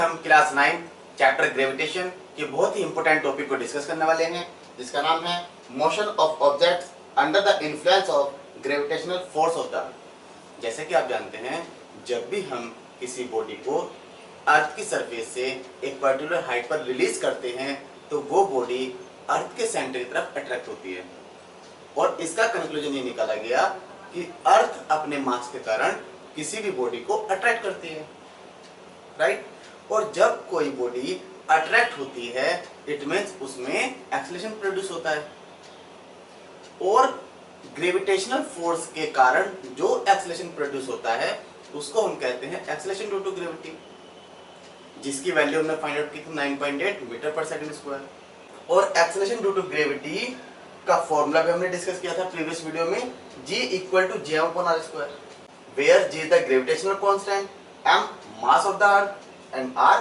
हम class 9 chapter gravitation के बहुत ही इंपॉर्टेंट टॉपिक को डिस्कस करने वाले हैं, जिसका नाम है motion of objects under the influence of gravitational force of the अर्थ। जैसे कि आप जानते हैं, जब भी हम किसी बॉडी को अर्थ की सरफेस से एक पर्टिकुलर हाइट पर रिलीज करते हैं तो वो बॉडी अर्थ के सेंटर की तरफ अट्रैक्ट होती है। और इसका कंक्लूजन ये निकाला गया कि अर्थ अपने मास के कारण किसी भी बॉडी को अट्रैक्ट करती है, राइट। और जब कोई बॉडी अट्रैक्ट होती है इट मींस उसमें एक्सेलरेशन प्रोड्यूस होता है, और ग्रेविटेशनल फोर्स के कारण जो एक्सेलरेशन प्रोड्यूस होता है उसको हम कहते हैं एक्सेलरेशन ड्यू टू ग्रेविटी, जिसकी वैल्यू हमने फाइंड आउट की थी 9.8 मीटर पर सेकंड स्क्वायर। और एक्सेलरेशन ड्यू टू ग्रेविटी का फॉर्मूला भी हमने डिस्कस किया था प्रीवियस वीडियो में, G equal to G/r², where G is the gravitational constant, M mass of the earth and R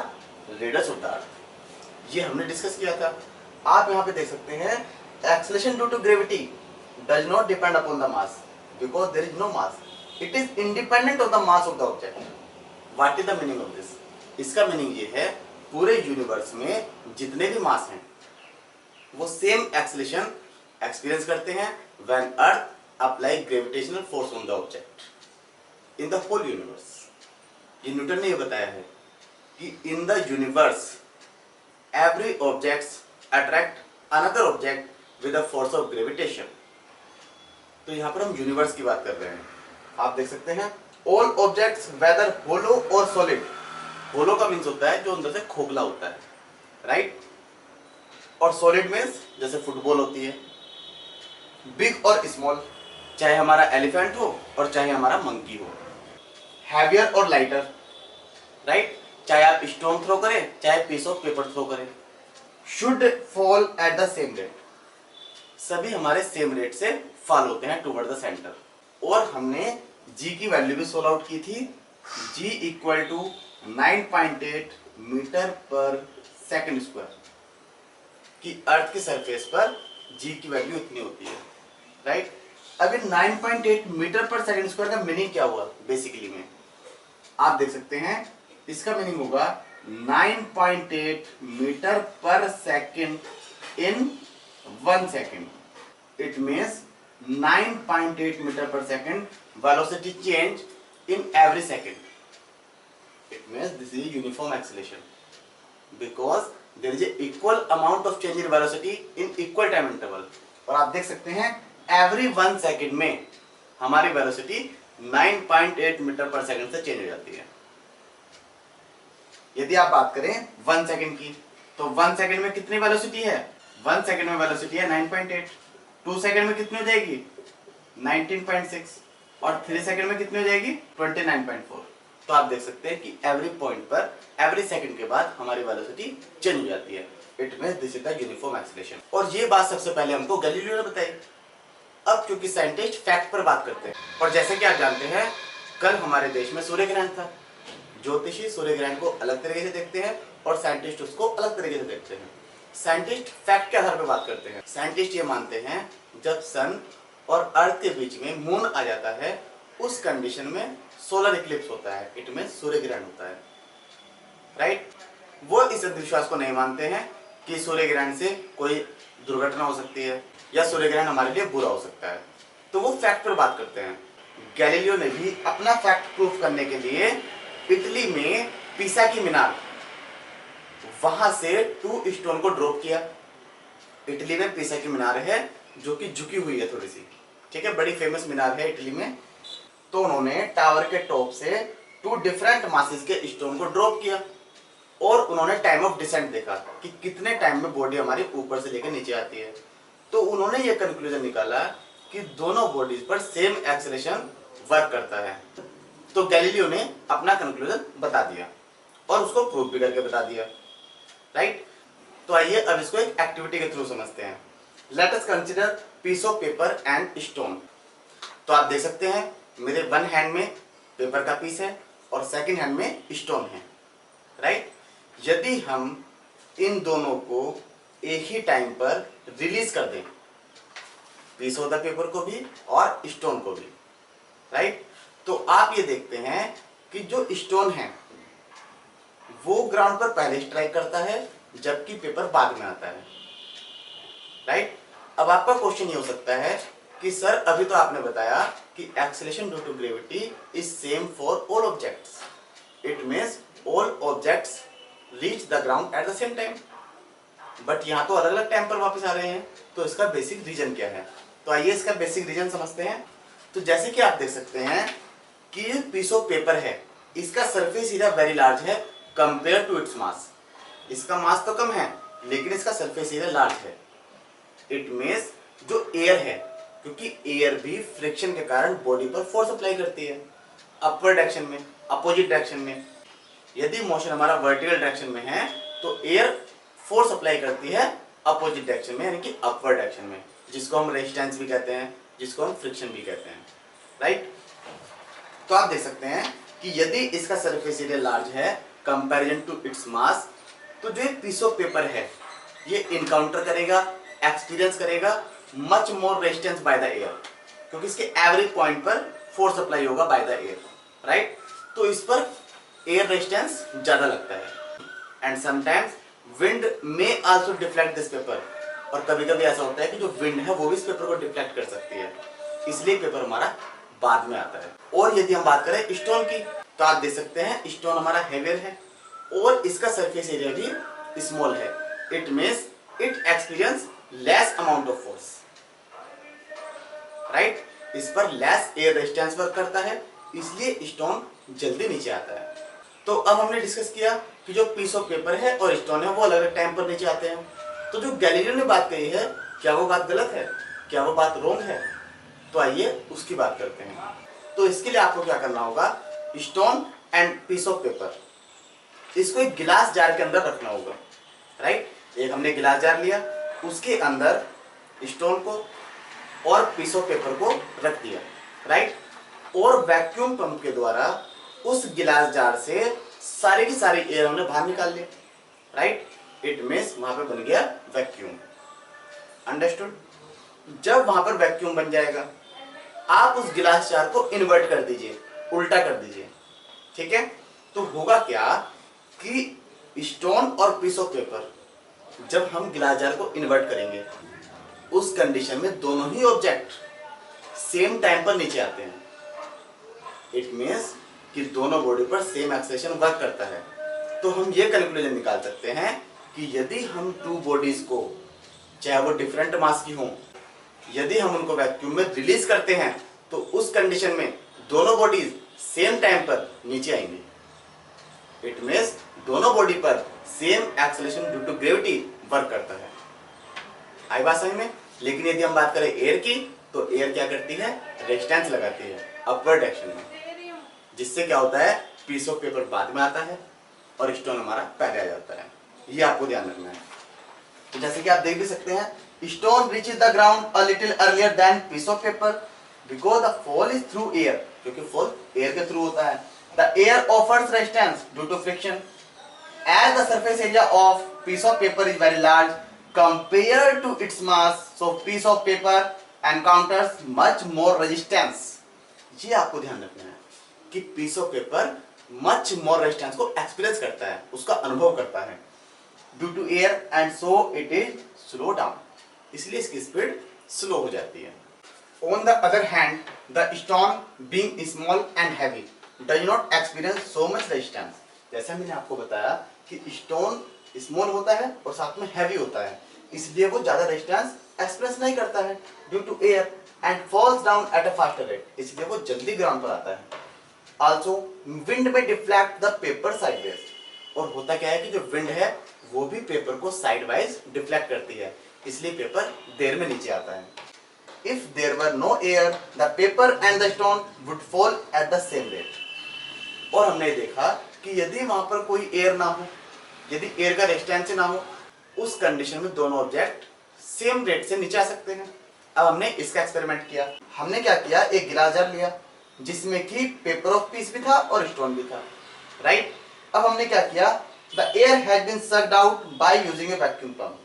radius of the earth. ये हमने discuss किया था। आप यहाँ पे देख सकते हैं acceleration due to gravity does not depend upon the mass because there is no mass, it is independent of the mass of the object. What is the meaning of this? इसका meaning ये है पूरे universe में जितने भी मास हैं वो same acceleration experience करते हैं when earth apply gravitational force on the object in the whole universe. ये न्यूटन ने ये बताया है कि in the universe every objects attract another object with the force of gravitation. तो यहाँ पर हम यूनिवर्स की बात कर रहे हैं। आप देख सकते हैं ऑल ऑब्जेक्ट्स वेदर होलो और सॉलिड। होलो का मीन्स होता है जो अंदर से खोखला होता है, राइट। और सॉलिड मीन्स जैसे फुटबॉल होती है, बिग और स्मॉल, चाहे हमारा एलिफेंट हो और चाहे हमारा मंकी हो, हैवियर और लाइटर, राइट। चाहे आप स्टोन थ्रो करें चाहे पीस ऑफ पेपर थ्रो करें, should fall at the same rate. सभी हमारे सेम रेट से फॉल होते हैं टुवर्ड द सेंटर। और हमने जी की वैल्यू भी सोल्व आउट की थी, जी इक्वल टू 9.8 मीटर पर सेकंड स्क्वायर, कि अर्थ की सरफेस पर जी की वैल्यू इतनी होती है, राइट। अभी 9.8 मीटर पर सेकंड स्क्वायर का मीनिंग क्या हुआ बेसिकली में आप देख सकते हैं, इसका मीनिंग होगा 9.8 मीटर पर second in 1 second. It means 9.8 metre पर second velocity change in every second. It means this is uniform acceleration because there is a equal amount of change in velocity in equal time interval। और आप देख सकते हैं every 1 second में हमारी velocity 9.8 metre पर second से change हो जाती है। यदि आप बात करें 1 सेकंड की तो 1 सेकंड में कितनी वेलोसिटी है? 1 सेकंड में वेलोसिटी है 9.8। 2 सेकंड में कितनी हो जाएगी? 19.6। और 3 सेकंड में कितनी हो जाएगी? 29.4। तो आप देख सकते हैं कि एवरी पॉइंट पर एवरी सेकंड के बाद हमारी वेलोसिटी चेंज हो जाती है। It means this is the uniform acceleration. और ये बात सबसे पहले हमको गैलीलियो ने बताई। अब क्योंकि साइंटिस्ट फैक्ट पर बात करते हैं, और जैसे कि आप जानते हैं कल हमारे देश में सूर्य ग्रहण था। ज्योतिषी सूर्य ग्रहण को अलग तरीके से देखते हैं और साइंटिस्ट उसको अलग तरीके से देखते हैं। साइंटिस्ट फैक्ट के आधार पर बात करते हैं। साइंटिस्ट ये मानते हैं जब सन और अर्थ के बीच में मून आ जाता है उस कंडीशन में सोलर इक्लिप्स होता है, इट मींस सूर्य ग्रहण होता है, राइट। वो इस अंधविश्वास को नहीं मानते हैं कि सूर्य ग्रहण से कोई दुर्घटना हो सकती है या सूर्य ग्रहण हमारे लिए बुरा हो सकता है। तो वो फैक्ट पर बात करते हैं। गैलीलियो ने भी अपना फैक्ट प्रूफ करने के लिए इटली में पीसा की मीनार, वहां से 2 स्टोन को ड्रॉप किया। इटली में पीसा की मीनार है जो कि झुकी हुई है थोड़ी सी, ठीक है, बड़ी फेमस मीनार है इटली में। तो उन्होंने टावर के टॉप से 2 डिफरेंट मासेस के स्टोन को ड्रॉप किया और उन्होंने टाइम ऑफ डिसेंट देखा कि कितने टाइम में बॉडी हमारी ऊपर से लेकर नीचे आती है। तो उन्होंने ये कंक्लूजन निकाला कि दोनों बॉडीज पर सेम एक्सेलरेशन वर्क करता है। तो गैलीलियो ने अपना कंक्लूजन बता दिया और उसको प्रूव भी करके बता दिया, राइट। तो आइए अब इसको एक एक्टिविटी के थ्रू समझते हैं। Let us consider piece of paper and stone. तो आप देख सकते हैं मेरे 1 हैंड में पेपर का पीस है और सेकंड हैंड में स्टोन है, राइट। यदि हम इन दोनों को एक ही टाइम पर रिलीज कर दें, पीस ऑफ द पेपर को भी और स्टोन को भी, राइट, तो आप ये देखते हैं कि जो स्टोन है वो ग्राउंड पर पहले स्ट्राइक करता है जबकि पेपर बाद में आता है, राइट। अब आपका क्वेश्चन ये हो सकता है कि सर अभी तो आपने बताया कि acceleration due to gravity is same for all objects, it means all objects reach the ground at the same time, but यहाँ तो अलग अलग टाइम पर वापस आ रहे हैं, तो इसका बेसिक रीजन क्या है? तो आइए इसका बेसिक रीजन समझते हैं। तो जैसे कि आप देख सकते हैं कि ये पीस ऑफ पेपर है, इसका सरफेस एरिया वेरी लार्ज है कंपेयर टू इट्स मास। इसका मास तो कम है लेकिन इसका सरफेस एरिया लार्ज है। इट मींस जो एयर है, क्योंकि एयर भी फ्रिक्शन के कारण बॉडी पर फोर्स अप्लाई करती है अपवर्ड डायरेक्शन में, अपोजिट डायरेक्शन में। यदि मोशन हमारा वर्टिकल डायरेक्शन में है तो एयर फोर्स अप्लाई करती है अपोजिट डायरेक्शन में, यानी कि अपवर्ड डायरेक्शन में, जिसको हम रेजिस्टेंस भी कहते हैं, जिसको हम फ्रिक्शन भी कहते हैं, राइट। तो आप देख सकते हैं कि यदि इसका सरफेस एरिया लार्ज है कंपैरिजन टू इट्स मास, तो जो एक पीस ऑफ पेपर है ये इनकाउंटर करेगा, एक्सपीरियंस करेगा much more resistance by the air, क्योंकि इसके एवरेज पॉइंट पर फोर्स अप्लाई होगा बाय द एयर, राइट। तो इस पर एयर रेजिस्टेंस ज्यादा लगता है। एंड समटाइम्स विंड में आल्सो डिफ्लेक्ट दिस पेपर, और कभी कभी ऐसा होता है कि जो विंड है वो भी इस पेपर को डिफ्लेक्ट कर सकती है, इसलिए पेपर हमारा बाद में आता है। और यदि हम बात करें स्टोन की, तो आप देख सकते हैं स्टोन हमारा हेवियर है और इसका सरफेस एरिया भी स्मॉल है। It means it experience less amount of force, right. इस पर लेस एयर रेजिस्टेंस वर्क करता है, इसलिए स्टोन जल्दी नीचे आता है। तो अब हमने डिस्कस किया कि जो पीस ऑफ पेपर है और स्टोन है वो अलग अलग टाइम पर नीचे आते हैं। तो जो गैलीलियो ने बात कही है, क्या वो बात गलत है? क्या वो बात रॉन्ग है? तो आइए उसकी बात करते हैं। तो इसके लिए आपको क्या करना होगा, stone and piece of paper, इसको एक गिलास जार के अंदर रखना होगा, राइट। एक हमने गिलास जार लिया, उसके अंदर स्टोन को और पीस ऑफ पेपर को रख दिया, राइट। और वैक्यूम पंप के द्वारा उस गिलास जार से सारी की सारी एयर हमने बाहर निकाल ली, राइट। इट मींस वहां पे बन गया वैक्यूम, अंडरस्टूड। जब वहां पर वैक्यूम बन जाएगा, आप उस गिलास जार को इन्वर्ट कर दीजिए, उल्टा कर दीजिए, ठीक है। तो होगा क्या कि स्टोन और पीस ऑफ पेपर जब हम गिलास जार को इन्वर्ट करेंगे, उस कंडीशन में दोनों ही ऑब्जेक्ट सेम टाइम पर नीचे आते हैं। इट मींस कि दोनों बॉडी पर सेम एक्सेलरेशन वर्क करता है। तो हम ये कंक्लूजन निकाल सकते हैं कि यदि हम टू बॉडीज को, चाहे वो डिफरेंट मास की हों, यदि हम उनको वैक्यूम में रिलीज करते हैं तो उस कंडीशन में दोनों बॉडीज सेम टाइम पर नीचे आएंगी। इट मींस दोनों बॉडी पर same acceleration due to gravity work करता है। आई बात समझ में? लेकिन यदि हम बात करें एयर की, तो एयर क्या करती है, रेजिस्टेंस लगाती है अपवर्ड डायरेक्शन में, जिससे क्या होता है, पीस ऑफ पेपर बाद में आता है और स्टोन हमारा पहले आ जाता है। ये आपको ध्यान रखना है। तो जैसे कि आप देख भी सकते हैं, stone reaches the ground a little earlier than piece of paper because the fall is through air, क्योंकि फॉल एयर के थ्रू होता है। The air offers resistance due to friction as the surface area of piece of paper is very large compared to its mass, so piece of paper encounters much more resistance। ये आपको ध्यान रखना है कि piece of paper much more resistance को experience करता है, उसका अनुभव करता है due to air and so it is slow down, इसलिए इसकी स्पीड स्लो हो जाती है। On the other hand, the stone being small and heavy does not experience so much resistance। जैसा मैंने आपको बताया कि स्टोन स्मॉल होता है और साथ में हैवी होता है, इसलिए वो ज्यादा रेजिस्टेंस एक्सप्रेस नहीं करता है due to air and falls down at a faster rate, इसलिए वो जल्दी ग्राउंड पर आता है। आल्सो विंड में डिफ्लेक्ट द पेपर साइडवेज, और होता क्या है कि जो विंड है वो भी पेपर को साइडवाइज डिफ्लेक्ट करती है, इसलिए पेपर देर में नीचे आता है। If there were no air the paper and the stone would fall at the same rate. और हमने देखा कि यदि वहां पर कोई एयर ना हो, यदि एयर का रेजिस्टेंस ना हो, उस कंडीशन में दोनों ऑब्जेक्ट सेम रेट से नीचे आ सकते हैं। अब हमने इसका एक्सपेरिमेंट किया। हमने क्या किया, एक गिलास जार लिया जिसमें कि पेपर ऑफ पीस भी था और स्टोन भी था, राइट। अब हमने क्या किया, the air has been sucked out by using a vacuum pump.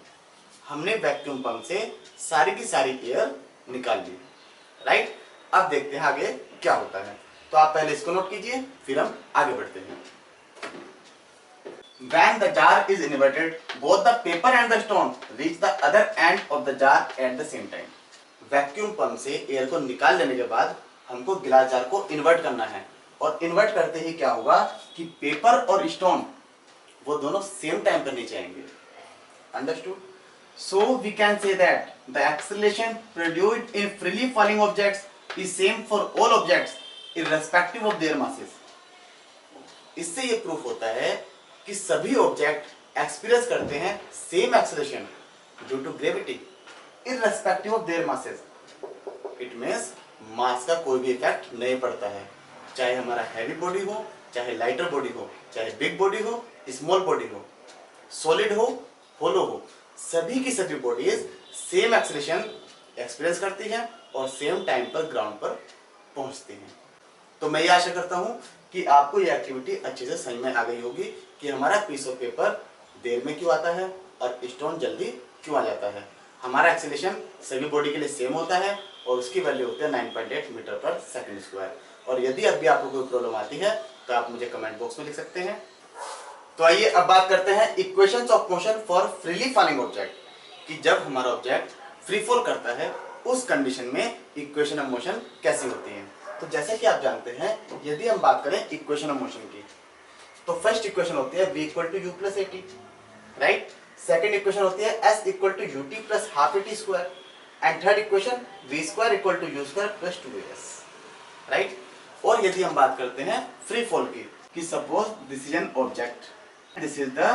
हमने वैक्यूम पंप से सारी की सारी एयर निकाल ली, राइट। अब देखते हैं आगे क्या होता है। तो आप पहले इसको नोट कीजिए, फिर हम आगे बढ़ते हैं। When the jar is inverted, both the paper and the stone reach the other end of the jar at the same time. Vacuum pump से एयर को निकाल लेने के बाद हमको गिलास जार को इन्वर्ट करना है, और इन्वर्ट करते ही क्या होगा कि पेपर और स्टोन वो दोनों सेम टाइम पर नीचे आएंगे. Understood? So we can say that the acceleration produced in freely falling objects is same for all objects irrespective of their masses. इससे ये प्रूफ होता है कि सभी ऑब्जेक्ट एक्सपीरियंस करते हैं same acceleration due to gravity irrespective of their masses. It means mass का कोई भी इफेक्ट नहीं पड़ता है, चाहे हमारा हैवी बॉडी हो, चाहे लाइटर बॉडी हो, चाहे बिग बॉडी हो, स्मॉल बॉडी हो, सॉलिड हो, होलो हो, सभी की सभी बॉडीज सेम एक्सेलरेशन एक्सपीरियंस करती हैं और सेम टाइम पर ग्राउंड पर पहुंचती हैं. तो मैं ये आशा करता हूं कि आपको ये एक्टिविटी अच्छे से समझ में आ गई होगी कि हमारा पीस ऑफ पेपर देर में क्यों आता है और स्टोन जल्दी क्यों आ जाता है. हमारा एक्सेलरेशन सभी बॉडी के लिए सेम होता है और उसकी वैल्यू होती है 9.8 मीटर पर सेकंड स्क्वायर. और यदि अभी आपको कोई प्रॉब्लम आती है तो आप मुझे कमेंट बॉक्स में लिख सकते हैं. तो आइए अब बात करते हैं equations of motion for freely falling object, कि जब हमारा ऑब्जेक्ट फ्री फॉल करता है उस कंडीशन में इक्वेशन ऑफ मोशन कैसी होती है. तो जैसे कि आप जानते हैं, यदि हम बात करें इक्वेशन ऑफ मोशन की, तो फर्स्ट इक्वेशन होती है v equal to u plus a t, right. Second equation होती है s equal to u t plus half a t square, and third equation v square equal to u square plus 2as, right. और यदि हम बात करते हैं free fall की, कि suppose this is an object, this is the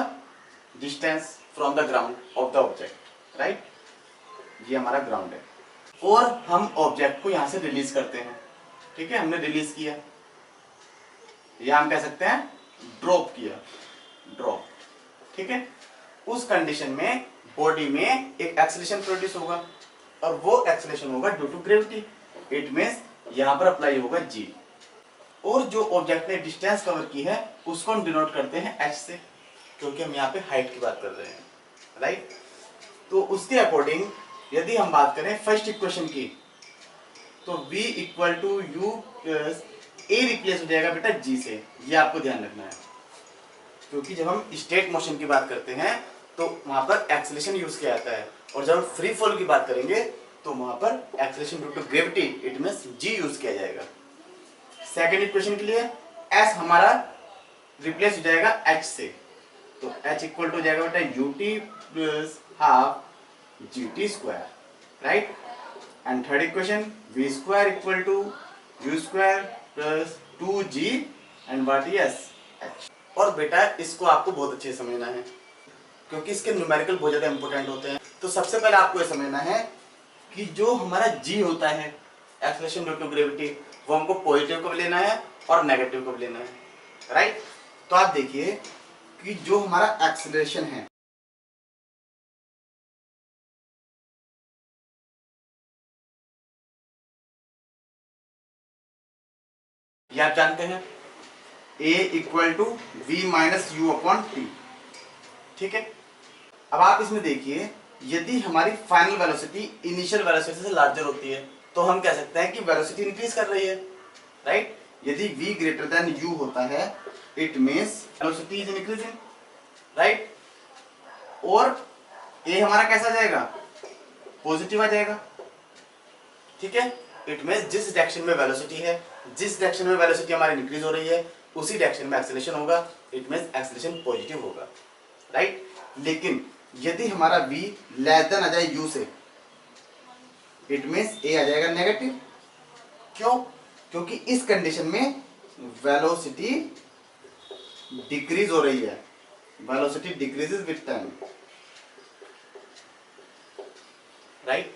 distance from the ground of the object, right. ये हमारा ग्राउंड है और हम ऑब्जेक्ट को यहां से रिलीज करते हैं. ठीक है, हमने रिलीज किया, या हम कह सकते हैं ड्रॉप किया, ड्रॉप. ठीक है, उस कंडीशन में बॉडी में एक एक्सेलरेशन प्रोड्यूस होगा और वो एक्सेलरेशन होगा due to gravity. It means यहां पर अप्लाई होगा g, और जो ऑब्जेक्ट ने डिस्टेंस कवर की है उसको हम डिनोट करते हैं h से, क्योंकि हम यहाँ पे हाइट की बात कर रहे हैं, राइट. तो उसके अकॉर्डिंग यदि हम बात करें फर्स्ट इक्वेशन की, तो v equal to u plus a replace हो जाएगा बेटा g से. ये आपको ध्यान रखना है, क्योंकि जब हम स्टेट मोशन की बात करते हैं तो वहां पर एक्सेलरेशन यूज किया जाता है, और जब हम फ्री फॉल की बात करेंगे तो वहां पर acceleration due to gravity it means g use किया जाएगा. सेकेंड इक्वेशन के लिए s हमारा रिप्लेस हो जाएगा h से, तो h इक्वल टू हो जाएगा बेटा u t plus half g t square, right. And third equation v square equal to u square plus 2g and what is h. और बेटा इसको आपको बहुत अच्छे से समझना है, क्योंकि इसके न्यूमेरिकल बहुत ज्यादा इंपॉर्टेंट होते हैं. तो सबसे पहले आपको ये समझना है कि जो हमारा g होता है एक्सेलरेशन ड्यू टू ग्रेविटी, वो हमको पॉजिटिव को भी लेना है और नेगेटिव को भी लेना है, राइट. तो आप देखिए कि जो हमारा एक्सेलरेशन है, ये आप जानते हैं a equal to v minus u upon t. ठीक है, अब आप इसमें देखिए, यदि हमारी फाइनल वेलोसिटी इनिशियल वेलोसिटी से लार्जर होती है तो हम कह सकते हैं कि वेलोसिटी इंक्रीज कर रही है, राइट. यदि v ग्रेटर देन u होता है it means velocity is increasing, right. और a हमारा कैसा जाएगा, पॉजिटिव आ जाएगा. ठीक है, इट मींस जिस डायरेक्शन में वेलोसिटी है, जिस डायरेक्शन में वेलोसिटी हमारी इंक्रीज हो रही है उसी डायरेक्शन में एक्सेलरेशन होगा. इट मींस एक्सेलरेशन पॉजिटिव होगा, राइट. लेकिन यदि हमारा v लेस देन आ जाए u से, इट मींस a आ जाएगा नेगेटिव. क्यों? क्योंकि इस कंडीशन में वेलोसिटी डिक्रीज हो रही है, velocity decreases with time, right.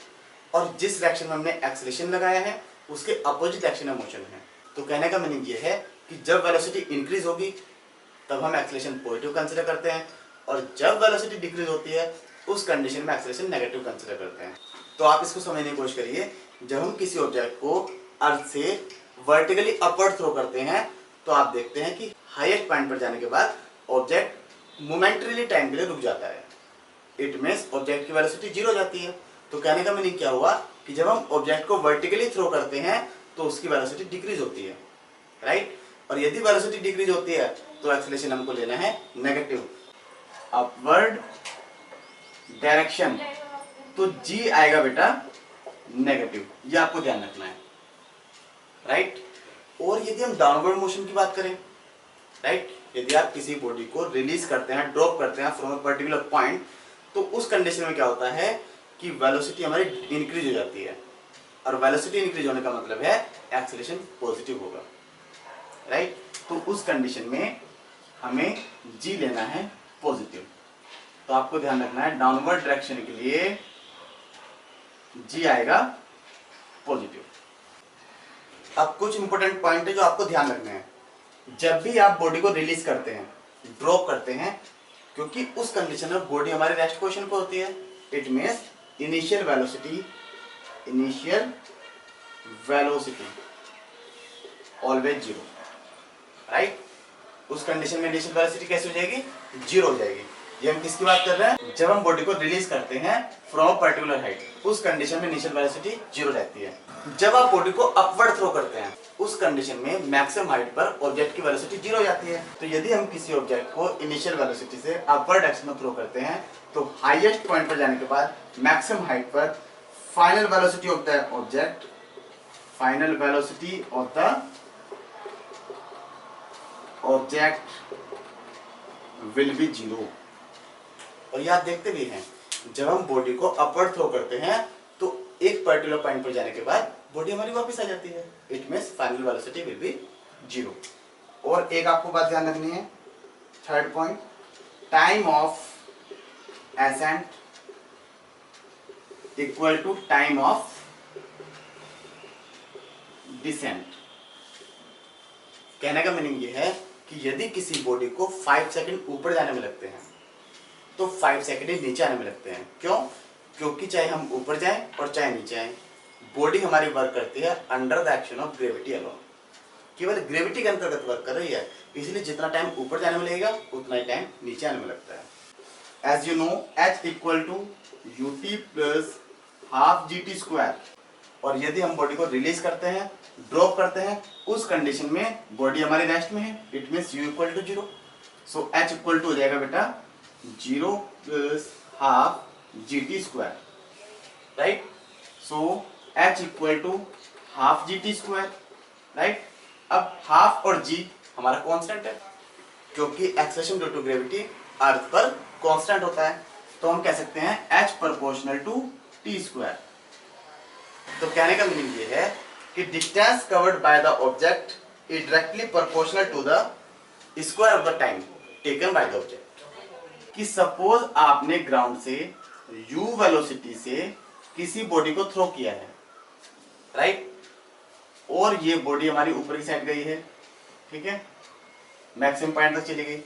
और जिस डायरेक्शन में हमने एक्सेलरेशन लगाया है उसके अपोजिट डायरेक्शन में मोशन है. तो कहने का मीनिंग ये है कि जब वेलोसिटी इंक्रीज होगी तब हम एक्सेलरेशन पॉजिटिव कंसीडर करते हैं, और जब वेलोसिटी डिक्रीज होती है उस कंडीशन में एक्सेलरेशन नेगेटिव कंसीडर करते हैं. तो आप इसको समझने की कोशिश करिए, जब हम किसी ऑब्जेक्ट को अर्थ से वर्टिकली अपवर्ड थ्रो करते हैं तो आप देखते हैं कि हाईएस्ट पॉइंट पर जाने के बाद ऑब्जेक्ट मोमेंटरीली टाइम के लिए रुक जाता है. इट मींस ऑब्जेक्ट की वेलोसिटी जीरो हो जाती है. तो कहने का मीनिंग क्या हुआ कि जब हम ऑब्जेक्ट को वर्टिकली थ्रो करते हैं तो उसकी वेलोसिटी डिक्रीज होती है, राइट. और यदि वेलोसिटी डिक्रीज होती है तो एक्सेलरेशन हमको लेना है नेगेटिव. अपवर्ड डायरेक्शन, तो जी आएगा बेटा नेगेटिव, ये आपको ध्यान रखना है, राइट। और यदि हम डाउनवर्ड मोशन की बात करें, राइट, यदि आप किसी बॉडी को रिलीज करते हैं, ड्रॉप करते हैं फ्रॉम अ पर्टिकुलर पॉइंट, तो उस कंडीशन में क्या होता है कि वेलोसिटी हमारी इंक्रीज हो जाती है, और वेलोसिटी इंक्रीज होने का मतलब है एक्सेलरेशन पॉजिटिव होगा, राइट। तो उस कंडीशन में हमें जी लेना है पॉजिटिव। तो आपको ध्यान रखना है डाउनवर्ड डायरेक्शन के लिए जी आएगा पॉजिटिव। अब कुछ इंपॉर्टेंट पॉइंट है जो आपको ध्यान रखना है जब भी आप बॉडी को रिलीज करते हैं, ड्रॉप करते हैं, क्योंकि उस कंडीशन में बॉडी हमारी रेस्ट पोजीशन पर होती है। It means initial velocity always zero, right. उस कंडीशन में इनिशियल वेलोसिटी कैसे हो जाएगी? जीरो हो जाएगी। ये हम किसकी बात कर रहे हैं? जब हम बॉडी को रिलीज करते हैं फ्रॉम पर्टिकुलर हाइट, उस कंडीशन में इनिशियल वेलोसिटी जीरो रहती है। जब आप बॉडी को अपवर्ड थ्रो करते हैं, उस कंडीशन में मैक्सिमम हाइट पर ऑब्जेक्ट की वेलोसिटी जीरो हो जाती है। तो यदि हम किसी ऑब्जेक्ट को इनिशियल वेलोसिटी से अपवर्ड डायरेक्शन में थ्रो करते हैं, तो हाईएस्ट पॉइंट पर जाने के बाद मैक्सिमम हाइट पर final velocity of the object, final velocity of the object will be zero. और ये आप देखते भी हैं, जब हम बॉडी को अपवर्ड थ्रो करते हैं तो एक पर्टिकुलर पॉइंट पर जाने के बाद बॉडी हमारी वापस आ जाती है। It means final velocity will be zero. और एक आपको बात ध्यान रखनी है, third point, time of ascent equal to time of descent. कहने का मीनिंग ये है कि यदि किसी बॉडी को 5 सेकंड ऊपर जाने में लगते हैं तो 5 सेकंड ही नीचे आने में लगते हैं। क्यों? क्योंकि चाहे हम ऊपर जाएं और चाहे नीचे आएं, बॉडी हमारी वर्क करती है under the action of gravity alone, केवल ग्रेविटी के अंतर्गत वर्क कर रही है। इसलिए जितना टाइम ऊपर जाने में लगेगा उतना ही टाइम नीचे आने में लगता है। As you know, H equal to ut plus half GT square. और यदि हम बॉडी को रिलीज करते हैं, ड्रॉप करते हैं, उस कंडीशन में बॉडी हमारी रेस्ट में है, it means u equal to zero. So H equal to हो जाएगा बेटा 0 plus half GT square, right. So H equal to half GT square, right. अब हाफ और G हमारा कांस्टेंट है, क्योंकि acceleration due to gravity earth पर constant होता है, तो हम कह सकते हैं H proportional to T square. तो कहने का मीनिंग ये है कि distance covered by the object is directly proportional to the square of the time taken by the object. कि सपोज आपने ग्राउंड से u वेलोसिटी से किसी बॉडी को थ्रो किया है, राइट, और ये बॉडी हमारी ऊपर की साइड गई है, ठीक है, मैक्सिमम पॉइंट तक चली गई,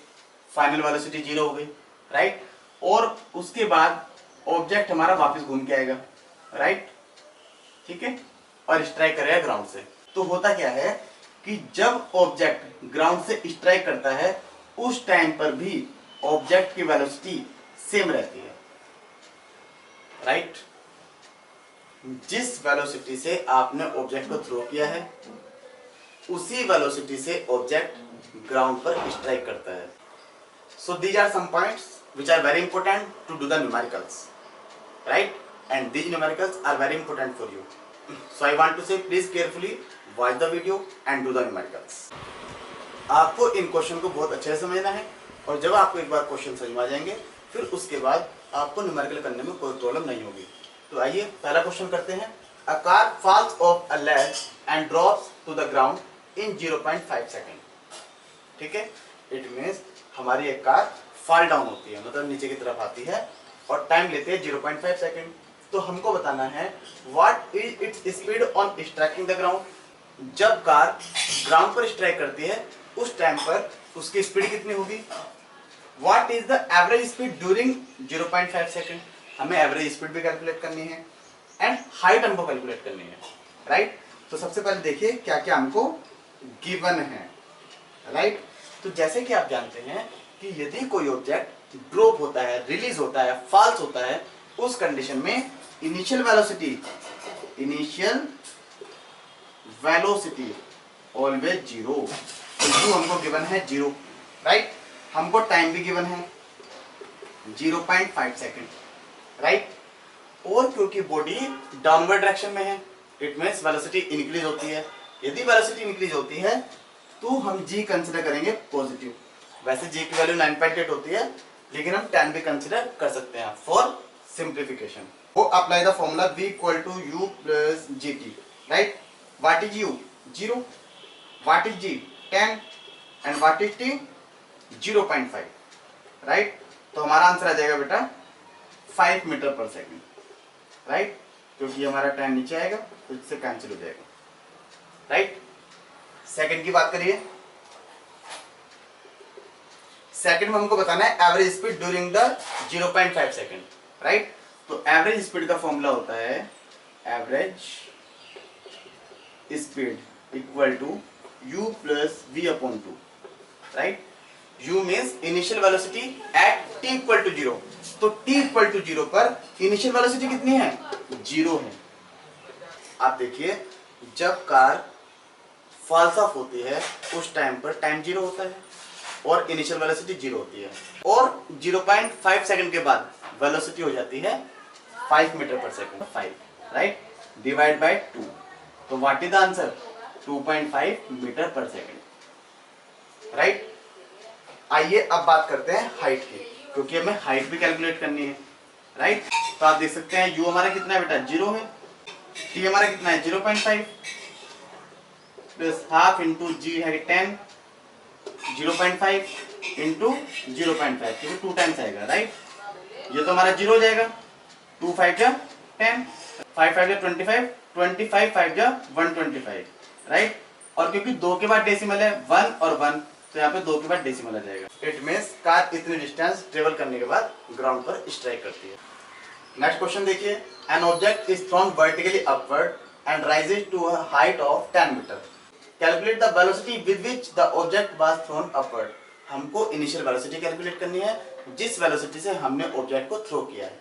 फाइनल वेलोसिटी जीरो हो गई, राइट। और उसके बाद ऑब्जेक्ट हमारा वापस घूम के आएगा, राइट, ठीक है, और स्ट्राइक करेगा ग्राउंड से। तो होता क्या है कि जब ऑब्जेक्ट ग्राउंड से स्ट्राइक करता है उस टाइम पर भी ऑब्जेक्ट की वेलोसिटी सेम रहती है, राइट। जिस वेलोसिटी से आपने ऑब्जेक्ट को थ्रो किया है उसी वेलोसिटी से ऑब्जेक्ट ग्राउंड पर स्ट्राइक करता है। So these are some points which are very important to do the numericals, right, and these numericals are very important for you. So I want to say please carefully watch the video and do the numericals. आपको इन question को बहुत अच्छे से समझना है, और जब आपको एक बार क्वेश्चन समझ में आ जाएंगे फिर उसके बाद आपको न्यूमेरिकल करने में कोई प्रॉब्लम नहीं होगी। तो आइए पहला क्वेश्चन करते हैं। A car falls off a ledge and drops to the ground in 0.5 second, ठीक है। इट मीन्स हमारी एक कार फॉल डाउन होती है, मतलब नीचे की तरफ आती है, और टाइम लेते हैं 0.5 सेकेंड। तो हमको बताना है what is its speed on striking the ground. जब कार ग्राउंड पर स्ट्राइक करती है उस टाइम पर उसकी स्पीड कितनी होगी। What is the average speed during 0.5 second. हमें एवरेज स्पीड भी कैलकुलेट करनी है एंड हाइट हमको कैलकुलेट करनी है, राइट। तो सबसे पहले देखिए क्या क्या हमको गिवन है, राइट। तो जैसे कि आप जानते हैं कि यदि कोई ऑब्जेक्ट ड्रॉप होता है, रिलीज होता है, फॉल्स होता है, उस कंडीशन में इनिशियल वेलोसिटी ऑलवेज जीरो। तो यू हमको गिवन है जीरो, राइट। हमको टाइम भी गिवन है, 0.5 सेकेंड, राइट। और क्योंकि बॉडी डाउनवर्ड डायरेक्शन में है, इट मीन्स वेलोसिटी इंक्रीज होती है। यदि वेलोसिटी इंक्रीज होती है तो हम g कंसिडर करेंगे पॉजिटिव। वैसे g की वैल्यू 9.8 होती है, लेकिन हम 10 भी कंसिडर कर सकते हैं फॉर सिंप्लीफिकेशन। वो apply the formula v equal to u plus gt, right. What is u? 0। What is g? 10। And what is t? 0.5, right. तो हमारा आंसर आ जाएगा बेटा 5 मीटर पर सेकेंड, राइट। क्योंकि हमारा 10 नीचे आएगा तो इससे कैंसिल हो जाएगा, राइट। सेकंड की बात करिए। सेकंड में हमको बताना है average speed during the 0.5 second, right. तो एवरेज स्पीड का फॉर्मूला होता है average speed equal to u plus v upon 2, right. u means initial velocity at t equal to 0। तो t इक्वल टू 0 पर इनिशियल वेलोसिटी कितनी है? 0 है। आप देखिए जब कार फॉल्स ऑफ होती है उस टाइम पर टाइम 0 होता है और इनिशियल वेलोसिटी 0 होती है, और 0.5 सेकंड के बाद वेलोसिटी हो जाती है 5 मीटर पर सेकंड, 5, राइट, डिवाइड बाय 2। तो what is the answer? 2.5 metre पर सेकंड, राइट। आइए अब बात करते हैं हाइट की, क्योंकि हमें हाइट भी कैलकुलेट करनी है, राइट। तो आप देख सकते हैं u हमारा कितना है बेटा? 0 है। t हमारा कितना है? 0.5 प्लस हाफ इंटू g है 10, 0.5 इंटू 0.5, क्योंकि 2 टाइम्स आएगा, राइट। ये तो हमारा 0 हो जाएगा। 2 5 जा 10, 5 5 जा 25, 25 5 जा 125, राइट। और क्योंकि 2 के बाद डेसिमल है 1 और 1, तो यहाँ पे 2 के बाद डेसिमल आ जाएगा। इट मींस कार इतनी डिस्टेंस ट्रेवल करने के बाद ग्राउंड पर स्ट्राइक करती है। नेक्स्ट क्वेश्चन देखिए। An object is thrown vertically upward and rises to a height of 10 metre. Calculate the velocity with which the object was thrown upward. हमको initial velocity calculate करनी है जिस वेलोसिटी से हमने ऑब्जेक्ट को थ्रो किया है।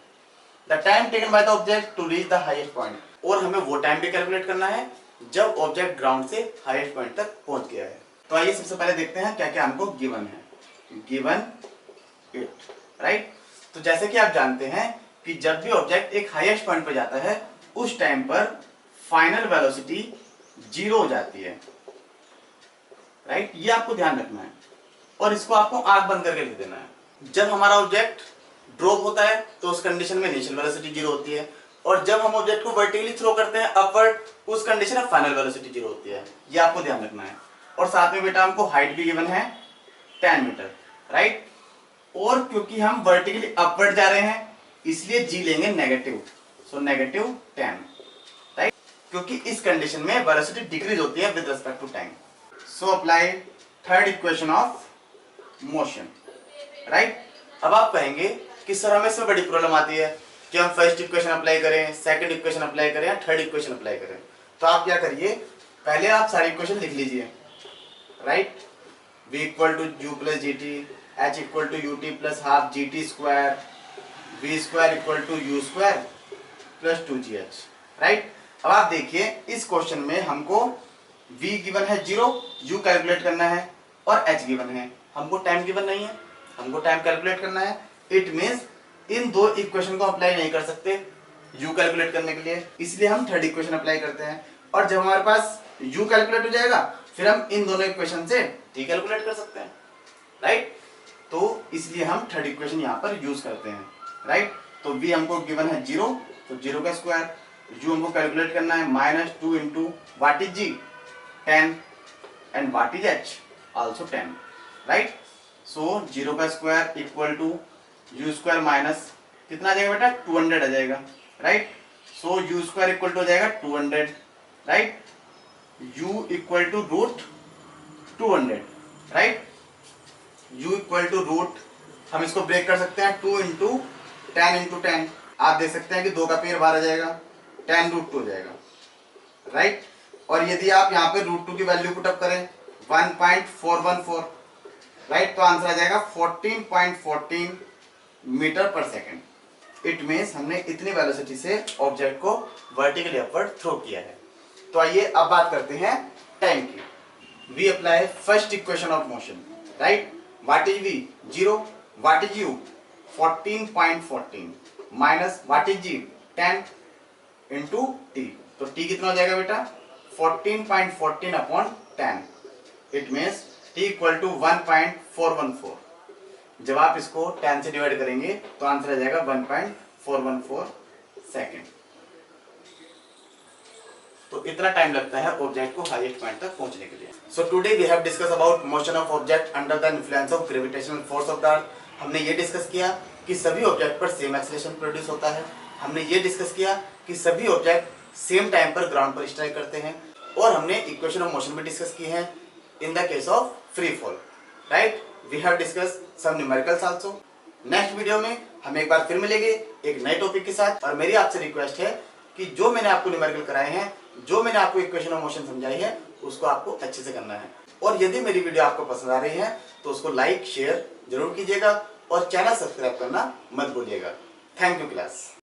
The time taken by the object to reach the highest point. और हमें वो टाइम भी कैलकुलेट करना है जब ऑब्जेक्ट ग्राउंड से हाईएस्ट पॉइंट तक पहुंच गया है। तो आइए सबसे पहले देखते हैं क्या क्या हमको गिवन है। Given it, right. तो जैसे कि आप जानते हैं कि जब भी ऑब्जेक्ट एक हाईएस्ट पॉइंट पर जाता है उस टाइम पर फाइनल वेलोसिटी 0 हो जाती है, राइट। ये आपको ध्यान रखना है और इसको आपको आंख बंद करके लिख देना है। जब हमारा ऑब्जेक्ट ड्रॉप होता है तो उस कंडीशन में इनिशियल वेलोसिटी 0 होती है, और जब हम ऑब्जेक्ट को वर्टिकली थ्रो करते हैं अपवर्ड, उस कंडीशन में फाइनल वेलोसिटी 0 होती है। ये आपको ध्यान रखना है। और साथ में बेटा हमको हाइट भी गिवन है 10 मीटर, राइट। और क्योंकि हम वर्टिकली अपवर्ड जा रहे हैं इसलिए जी लेंगे नेगेटिव, सो नेगेटिव 10, राइट। क्योंकि इस कंडीशन में वेलोसिटी डिक्रीज होती है with respect to time. So apply third equation of motion, right. अब आप कहेंगे कि सर हमें इसमें बड़ी प्रॉब्लम आती है कि हम फर्स्ट इक्वेशन अप्लाई करें, सेकंड इक्वेशन अप्लाई करें या थर्ड इक्वेशन अप्लाई करें। तो आप क्या करिए, पहले आप सारी इक्वेशन लिख लीजिए, right. v equal to u plus g t, h equal to u t plus half g t square, v square equal to u square plus 2gh, right. अब आप देखिए इस क्वेश्चन में हमको v गिवन है 0, u calculate करना है, और h गिवन है। हमको टाइम गिवन नहीं है, हमको टाइम कैलकुलेट करना है। इट मींस इन दो इक्वेशन को अप्लाई नहीं कर सकते u कैलकुलेट करने के लिए, इसलिए हम थर्ड इक्वेशन अप्लाई करते हैं। और जब हमारे पास u कैलकुलेट हो जाएगा फिर हम इन दोनों इक्वेशन से t कैलकुलेट कर सकते हैं, राइट। तो इसलिए हम थर्ड इक्वेशन यहाँ पर यूज करते हैं, राइट। तो v हमको गिवन है 0, तो 0 का स्क्वायर, u हमको कैलकुलेट करना है -2 into what is g 10 and what is h also 10, right. So 0 का square equal to u square minus कितना आ जाएगा बेटा 200 आ जाएगा, right. So u square equal to हो जाएगा 200, right. u equal to root 200, right. u equal to root, हम इसको ब्रेक कर सकते हैं 2 इंटू 10 इंटू 10। आप देख सकते हैं कि 2 का पेयर बाहर आ जाएगा, 10 रूट 2 हो जाएगा, राइट। और यदि आप यहाँ पे रूट 2 की वैल्यू पुट अप करें 1.414, राइट, तो आंसर आ जाएगा 14.14 मीटर पर सेकेंड। इट मीन्स हमने इतनी वेलोसिटी से ऑब्जेक्ट को वर्टिकली अपवर्ड थ्रो किया है। तो आइए अब बात करते हैं टाइम की। We apply first equation of motion, right. What is v 0, what is u 14.14 minus what is g 10 into t, तो टी कितना हो जाएगा बेटा 14.14 upon 10, it means t equal to 1.414। जब आप इसको 10 से डिवाइड करेंगे तो आंसर आ जाएगा 1.414 सेकेंड। तो इतना टाइम लगता है ऑब्जेक्ट को हाईएस्ट पॉइंट तक पहुंचने के लिए। So today we have discuss about motion of object under the influence of gravitational force of the earth. हमने ये डिस्कस किया कि सभी ऑब्जेक्ट पर सेम एक्सेलरेशन प्रोड्यूस होता है। हमने ये डिस्कस किया कि सभी ऑब्जेक्ट सेम टाइम पर ग्राउंड पर स्ट्राइक करते हैं, और हमने इक्वेशन ऑफ मोशन भी डिस्कस की है in the case of free fall, right. We have discuss some numericals also. Next video में हम एक बार फिर मिलेंगे एक नए टॉपिक के साथ, और मेरी आपसे रिक्वेस्ट है कि जो मैंने आपको न्यूमेरिकल कराए हैं, जो मैंने आपको इक्वेशन ऑफ मोशन समझाई है, उसको आपको अच्छे से करना है। और यदि मेरी वीडियो आपको पसंद आ रही है तो उसको लाइक शेयर जरूर कीजिएगा, और चैनल सब्सक्राइब करना मत भूलिएगा। Thank you class.